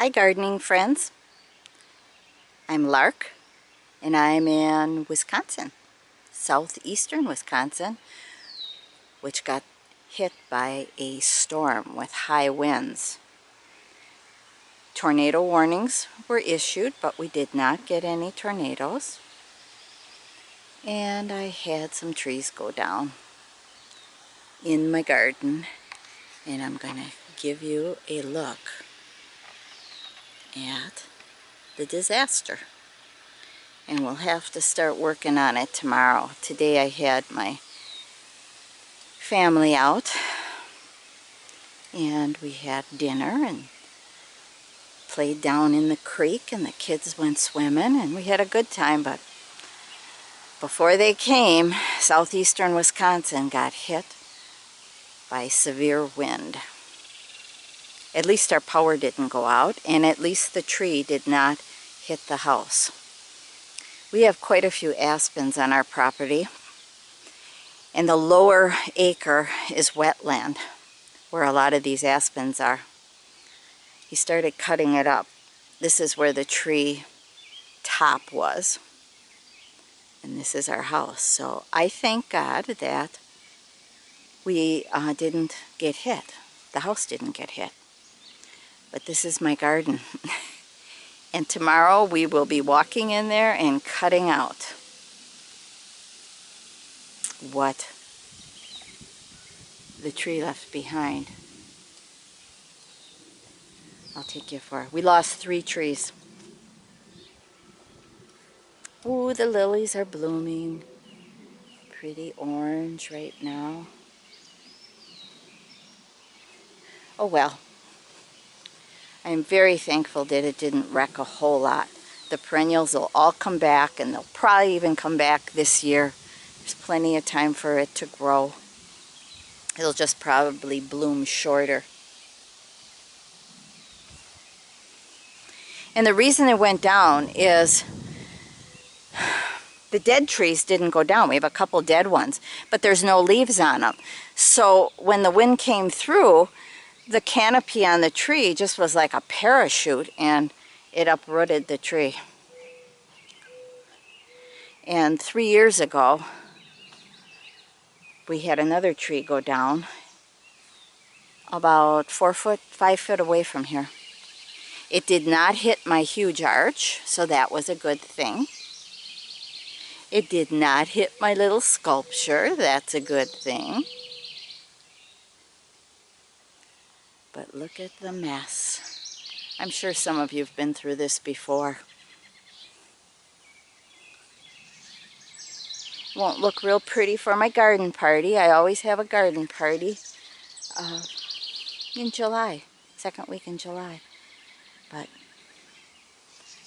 Hi gardening friends, I'm Lark and I'm in Wisconsin, southeastern Wisconsin, which got hit by a storm with high winds. Tornado warnings were issued, but we did not get any tornadoes. And I had some trees go down in my garden, and I'm going to give you a look at the disaster. And we'll have to start working on it tomorrow. Today I had my family out and we had dinner and played down in the creek, and the kids went swimming and we had a good time. But before they came, southeastern Wisconsin got hit by severe wind. At least our power didn't go out, and at least the tree did not hit the house. We have quite a few aspens on our property, and the lower acre is wetland where a lot of these aspens are. He started cutting it up. This is where the tree top was, and this is our house. So I thank God that we didn't get hit. The house didn't get hit. But this is my garden. And tomorrow we will be walking in there and cutting out what the tree left behind. I'll take you for it. We lost 3 trees. Ooh, the lilies are blooming. Pretty orange right now. Oh well. I'm very thankful that it didn't wreck a whole lot. The perennials will all come back, and they'll probably even come back this year. There's plenty of time for it to grow. It'll just probably bloom shorter. And the reason it went down is the dead trees didn't go down. We have a couple dead ones, but there's no leaves on them. So when the wind came through, the canopy on the tree just was like a parachute, and it uprooted the tree. And 3 years ago, we had another tree go down about 4 foot, 5 foot away from here. It did not hit my huge arch, so that was a good thing. It did not hit my little sculpture, that's a good thing. But look at the mess. I'm sure some of you have been through this before. Won't look real pretty for my garden party. I always have a garden party in July, second week in July. But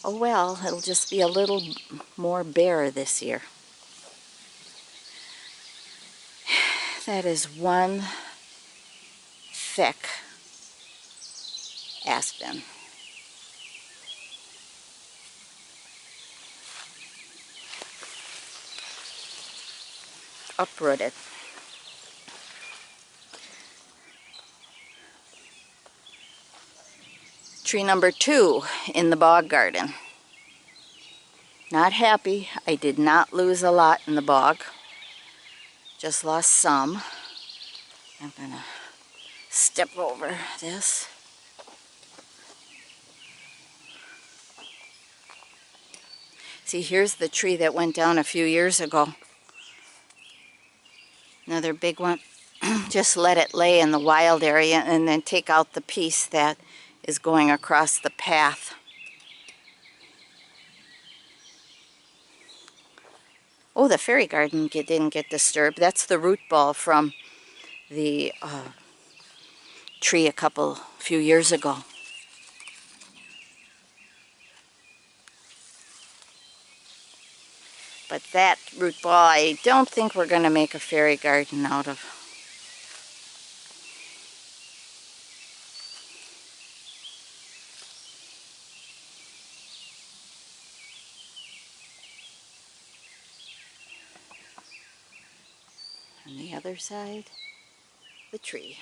oh well, it'll just be a little more bare this year. That is one thick aspen. Uprooted. Tree number 2 in the bog garden. Not happy. I did not lose a lot in the bog. Just lost some. I'm gonna step over this. See, here's the tree that went down a few years ago. Another big one. Just let it lay in the wild area and then take out the piece that is going across the path. Oh, the fairy garden didn't get disturbed. That's the root ball from the tree a few years ago. But that root ball, I don't think we're going to make a fairy garden out of. On the other side, the tree.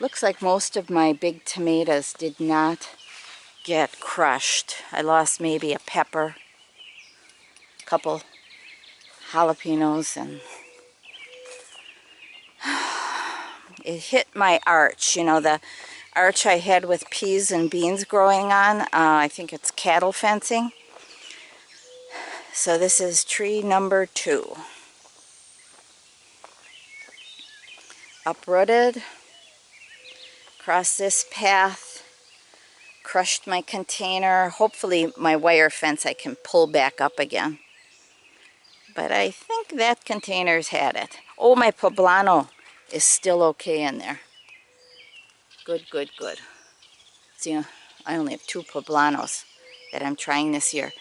Looks like most of my big tomatoes did not get crushed. I lost maybe a pepper, a couple jalapenos, and it hit my arch. You know, the arch I had with peas and beans growing on. I think it's cattle fencing. So this is tree number 2. Uprooted, across this path, crushed my container. Hopefully my wire fence I can pull back up again. But I think that container's had it. Oh, my poblano is still okay in there. Good, good, good. See, I only have 2 poblanos that I'm trying this year.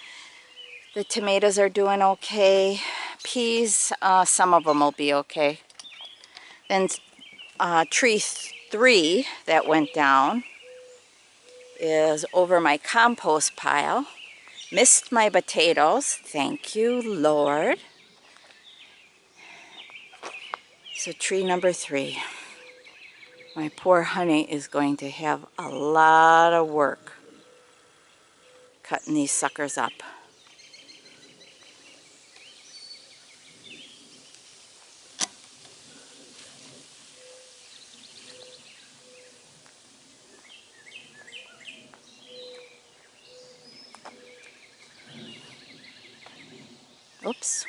The tomatoes are doing okay. Peas, some of them will be okay. Then tree 3 that went down is over my compost pile. Missed my potatoes. Thank you, Lord. So tree number 3. My poor honey is going to have a lot of work cutting these suckers up. Oops.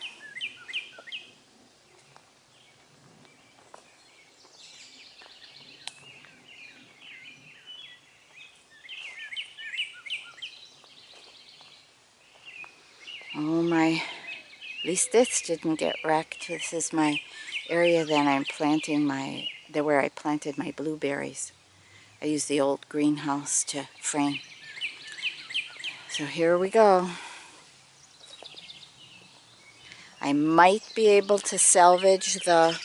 Oh my, at least this didn't get wrecked. This is my area that I'm planting where I planted my blueberries. I used the old greenhouse to frame. So here we go. I might be able to salvage the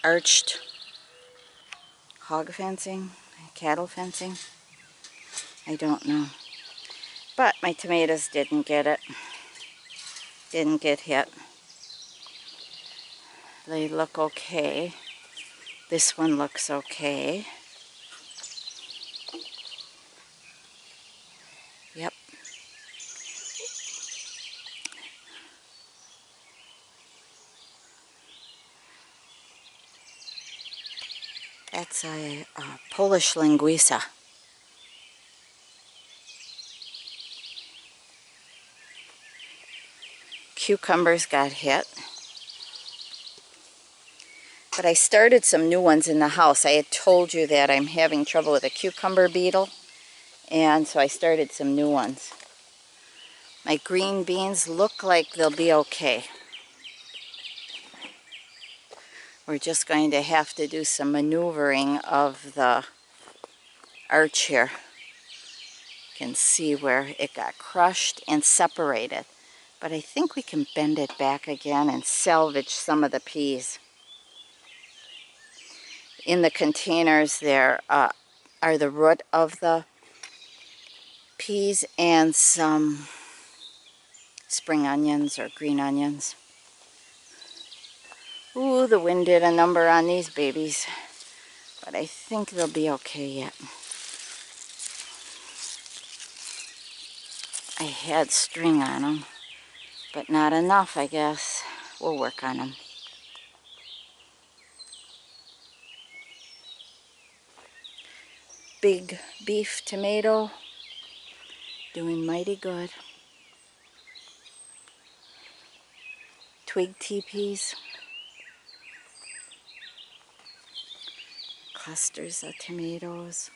arched hog fencing, cattle fencing. I don't know. But my tomatoes didn't get it. Didn't get hit. They look okay. This one looks okay. Yep. That's a Polish linguiça. Cucumbers got hit. But I started some new ones in the house. I had told you that I'm having trouble with a cucumber beetle. And so I started some new ones. My green beans look like they'll be okay. We're just going to have to do some maneuvering of the arch here. You can see where it got crushed and separated. But I think we can bend it back again and salvage some of the peas. In the containers there are the root of the peas and some spring onions or green onions. Ooh, the wind did a number on these babies. But I think they'll be okay yet. I had string on them, but not enough, I guess. We'll work on them. Big beef tomato, doing mighty good. Twig teepees. Clusters of tomatoes.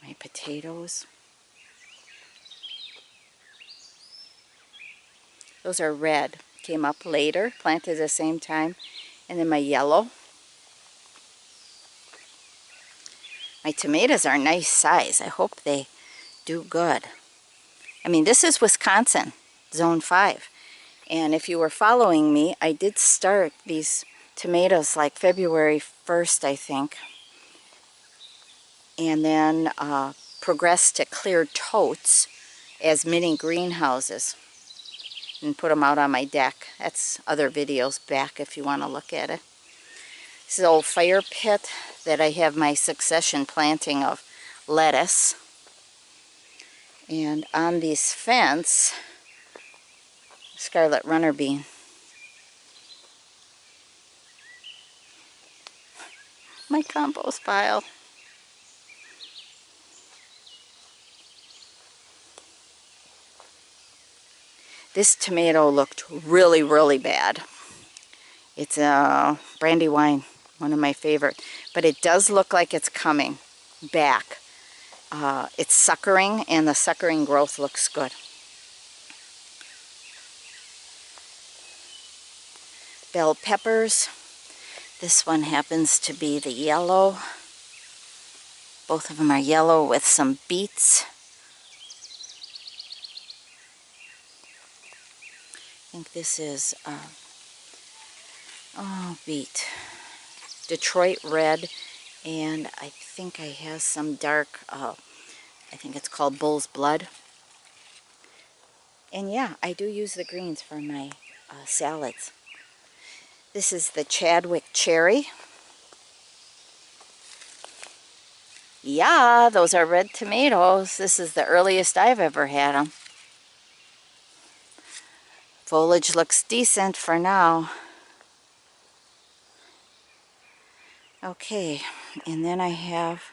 My potatoes. Those are red. Came up later, planted at the same time. And then my yellow. My tomatoes are nice size. I hope they do good. I mean, this is Wisconsin, Zone 5. And if you were following me, I did start these tomatoes like February 1st, I think. And then progressed to clear totes as mini greenhouses and put them out on my deck. That's other videos back if you want to look at it. This is an old fire pit that I have my succession planting of lettuce. And on this fence, scarlet runner bean. My compost pile. This tomato looked really, really bad. It's a Brandywine, one of my favorite. But it does look like it's coming back. It's suckering, and the suckering growth looks good. Bell peppers. This one happens to be the yellow. Both of them are yellow with some beets. I think this is, beet. Detroit red, and I think I have some dark, I think it's called bull's blood. And yeah, I do use the greens for my salads. This is the Chadwick cherry. Yeah, those are red tomatoes. This is the earliest I've ever had them. Foliage looks decent for now. Okay, and then I have,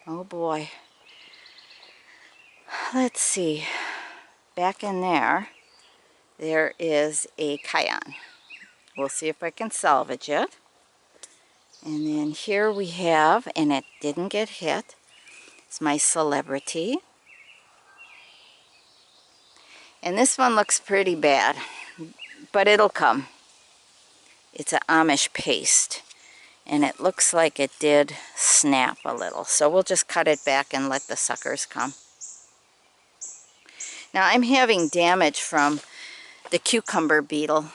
oh boy, let's see, back in there, there is a cayenne. We'll see if I can salvage it. And then here we have, and it didn't get hit, it's my celebrity. And this one looks pretty bad, but it'll come. It's an Amish paste, and it looks like it did snap a little. So we'll just cut it back and let the suckers come. Now I'm having damage from the cucumber beetle,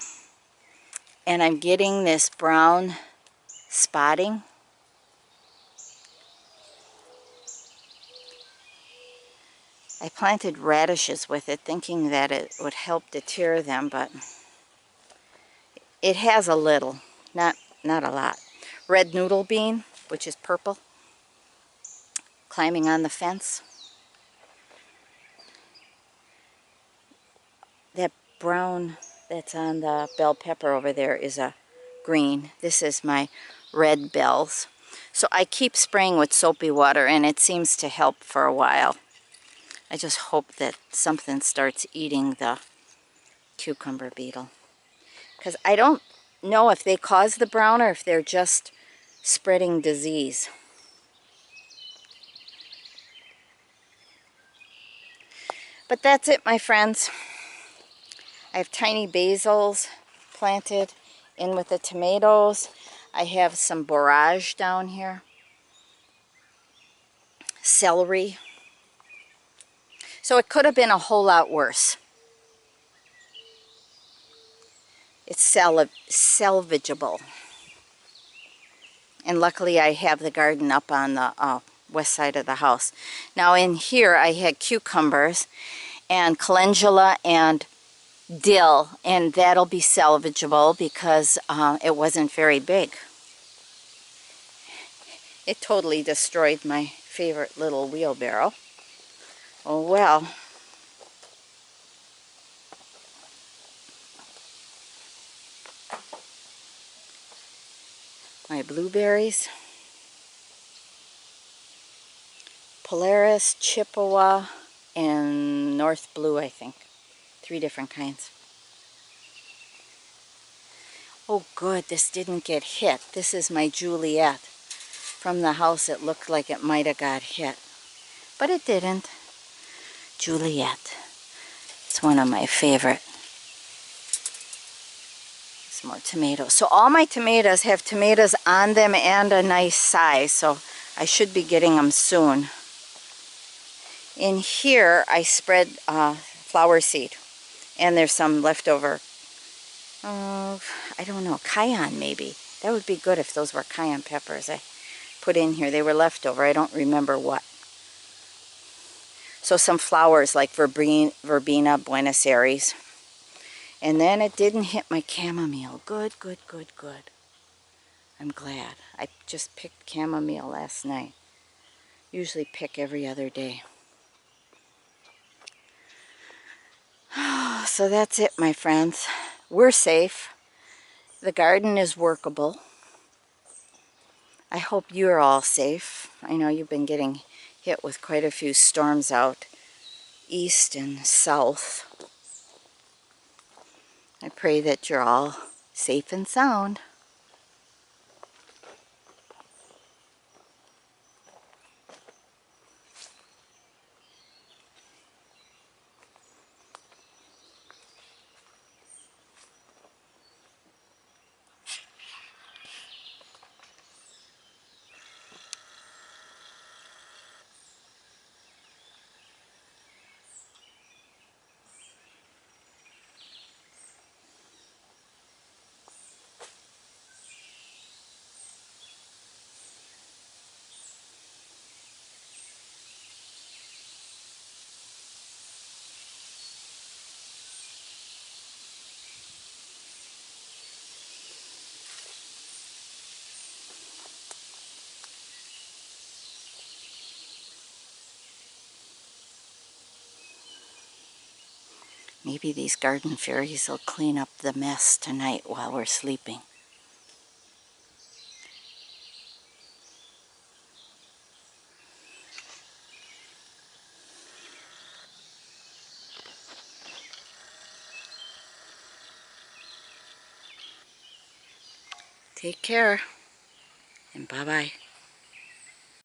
and I'm getting this brown spotting. I planted radishes with it thinking that it would help deter them, but it has a little, not a lot. Red noodle bean, which is purple, climbing on the fence. That brown that's on the bell pepper over there is a green. This is my red bells. So I keep spraying with soapy water, and it seems to help for a while. I just hope that something starts eating the cucumber beetle, because I don't know if they cause the brown or if they're just spreading disease. But that's it, my friends. I have tiny basils planted in with the tomatoes. I have some borage down here. Celery. So it could have been a whole lot worse. It's salvageable. And luckily I have the garden up on the west side of the house. Now in here I had cucumbers and calendula and dill, and that'll be salvageable because it wasn't very big. It totally destroyed my favorite little wheelbarrow. Oh well. My blueberries. Polaris, Chippewa, and North Blue, I think. 3 different kinds. Oh good, this didn't get hit. This is my Juliet. From the house it looked like it might have got hit, but it didn't. Juliet. It's one of my favorite. Some more tomatoes. So all my tomatoes have tomatoes on them and a nice size, so I should be getting them soon. In here I spread flower seed, and there's some leftover, I don't know, cayenne maybe. That would be good if those were cayenne peppers. I put in here. They were leftover. I don't remember what. So some flowers like verbena, Buenos Aires. And then it didn't hit my chamomile. Good, good, good, good. I'm glad. I just picked chamomile last night. Usually pick every other day. So that's it, my friends. We're safe. The garden is workable. I hope you're all safe. I know you've been getting hit with quite a few storms out east and south. I pray that you're all safe and sound. Maybe these garden fairies will clean up the mess tonight while we're sleeping. Take care, and bye-bye.